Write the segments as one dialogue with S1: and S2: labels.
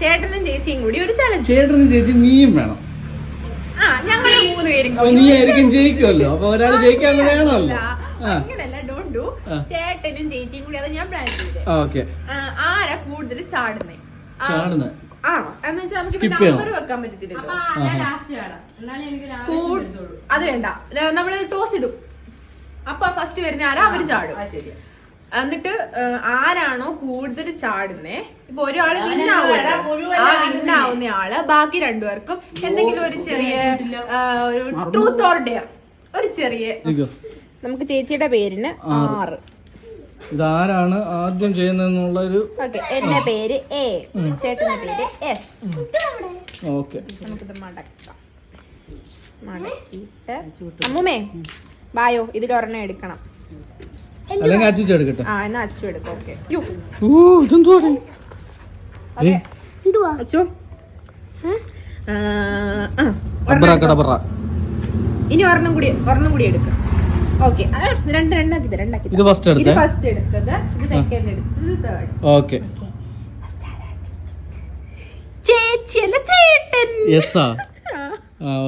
S1: ചേട്ടനും ചേച്ചിയും കൂടി ഒരു ചലഞ്ച്.
S2: ചേട്ടനും ചേച്ചി നീയും വേണം.
S1: ഞങ്ങൾ 3 പേരും
S2: നീ ആയിരിക്കും ജയിക്കുമല്ലോ. അപ്പൊ ഒരാൾ ജയിക്കാൻ കൂടെ ആണല്ലോ.
S1: അങ്ങനല്ല, ഡോണ്ട് ഡു. ചേട്ടനും ചേച്ചിയും കൂടി അത് ഞാൻ പ്ലാൻ ചെയ്തത്.
S2: ഓക്കെ.
S1: ആരാ കൂടുതൽ ചാടുന്നേ? എന്ന് വെച്ചാൽ നമുക്ക് നമ്പർ വെക്കാൻ പറ്റത്തില്ലല്ലോ. അത് വേണ്ട, നമ്മള് ടോസ് ഇടും. അപ്പൊ ഫസ്റ്റ് വരുന്ന ആരാ അവര് ചാടും. എന്നിട്ട് ആരാണോ കൂടുതൽ ചാടുന്നേ, ഇപ്പൊ ഒരാള് വിന്നാവുന്ന ആള് ബാക്കി 2 പേർക്കും എന്തെങ്കിലും ഒരു ചെറിയ ട്രൂത്ത് ഓർ ഡെയർ, ഒരു ചെറിയ. നമുക്ക് ചേച്ചിയുടെ പേരിന് 6.
S2: ഇതാരാണ് ആദ്യം ചെയ്യുന്നതെന്നുള്ള ഒരു.
S1: എന്റെ പേര് എ, ചേട്ടന്റെ പേര് എസ്.
S2: ഓക്കെ,
S1: നമുക്കിത് മടക്കാം. മടക്കിട്ട് അമ്മൂമ്മേ വായോ, ഇതിലൊരെണ്ണം എടുക്കണം.
S2: അല്ലെങ്കിൽ അച്ചു എടുക്കട്ടെ.
S1: എന്നാ അച്ചു എടുക്കും. ഓക്കെ. അച്ചു ഇനി ഒരെണ്ണം കൂടി എടുക്കാം. ഓക്കെ, രണ്ടാക്കി.
S2: ഇത് ഫസ്റ്റ്
S1: എടുത്തത്, ഇത് സെക്കൻഡ് എടുത്തത്, തേർഡ്.
S2: ഓക്കെ.
S1: ചേച്ചിയല്ല ചേട്ടൻ.
S2: യെസാ.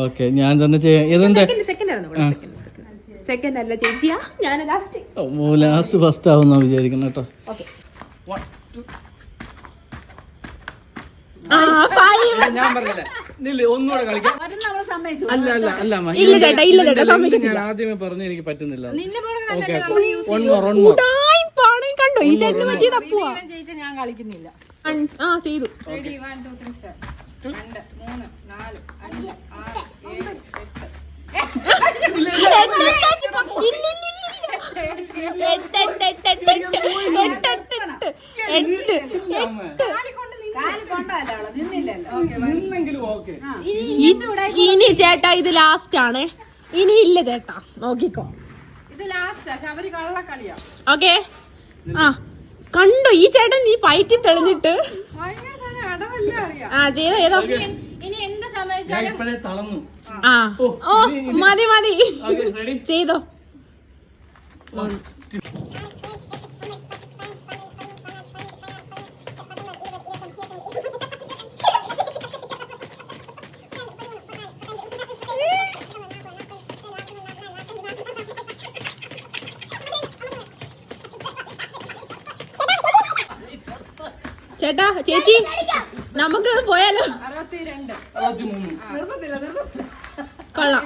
S2: ഓക്കെ, ഞാൻ തന്നെ ചെയ്യാം.
S1: സെക്കൻഡ് അല്ല ചേച്ചിയാ, ഞാൻ ലാസ്റ്റ്.
S2: ലാസ്റ്റ് ഫസ്റ്റ് ആവുന്ന വിചാരിക്കണം കേട്ടോ. ഞാൻ പറഞ്ഞില്ലേ ഒന്നുകൂടെ കളിക്കാം. അല്ല ഞാൻ ആദ്യമേ പറഞ്ഞു എനിക്ക് പറ്റുന്നില്ല.
S1: കണ്ടോ ഈ ചേട്ടന് പറ്റിയ തപ്പുവാ.
S3: ഞാൻ കളിക്കുന്നില്ല.
S1: ചെയ്തു.
S3: 1 2 3 4 5
S1: ഇനി ചേട്ടാ ഇത് ലാസ്റ്റ് ആണ്. ഇനി ഇല്ല ചേട്ടാ, നോക്കിക്കോ.
S3: ഇത് ലാസ്റ്റ് ശബരി കള്ളക്കളിയാ.
S1: ഓക്കെ. കണ്ടോ ഈ ചേട്ടൻ ഈ പയറ്റി തെളിഞ്ഞിട്ട്. ചെയ്തോ ഏതോ.
S3: ഇനി എന്ത് സമയത്താലും
S1: മതി ചെയ്തോ. ചേട്ടാ ചേച്ചി നമുക്ക് പോയാലോ?
S3: 62.
S1: കൊള്ളാം.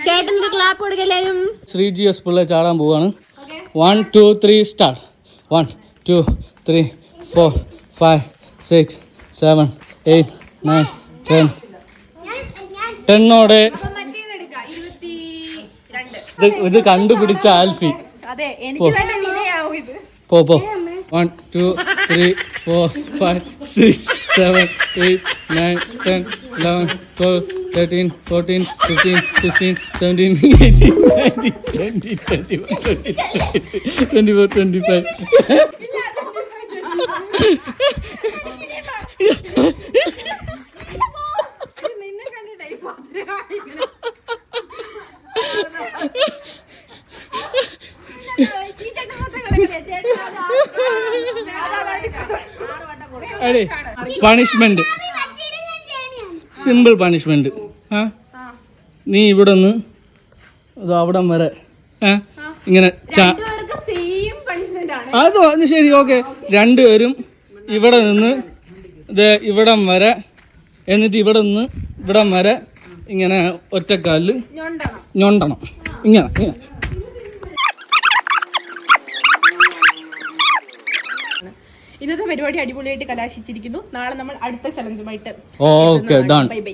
S1: ചേട്ടനൊരു ക്ലാപ്പ് കൊടുക്കല്ലാരും.
S2: ശ്രീജിഎസ് പിള്ള ചാടാൻ പോവാണ്. 1 2 3 സ്റ്റാർട്ട്. 1 2 3 4 5 6 7 8 9 10. 10ഓടെ ഇത് കണ്ടുപിടിച്ച ആൽഫി. പോ 1 2 3 4 5 6 7 8 9 10 11 12 13 14 15 16 17 18 19 20 21 22 24 25. Punishment, simple punishment. നീ ഇവിടെ നിന്ന് അവിടം വരെ ഇങ്ങനെ അത് ശരി. ഓക്കെ, 2 പേരും ഇവിടെ നിന്ന് ഇവിടം വരെ, എന്നിട്ട് ഇവിടെ നിന്ന് ഇവിടം വരെ ഇങ്ങനെ ഒറ്റക്കാലില് ഞൊണ്ടണം. ഇങ്ങനെ
S1: ഇന്നത്തെ പരിപാടി അടിപൊളിയായിട്ട് കലാശിച്ചിരിക്കുന്നു. നാളെ നമ്മൾ അടുത്ത ചലഞ്ചുമായിട്ട്.
S2: Okay, done.
S1: Bye by.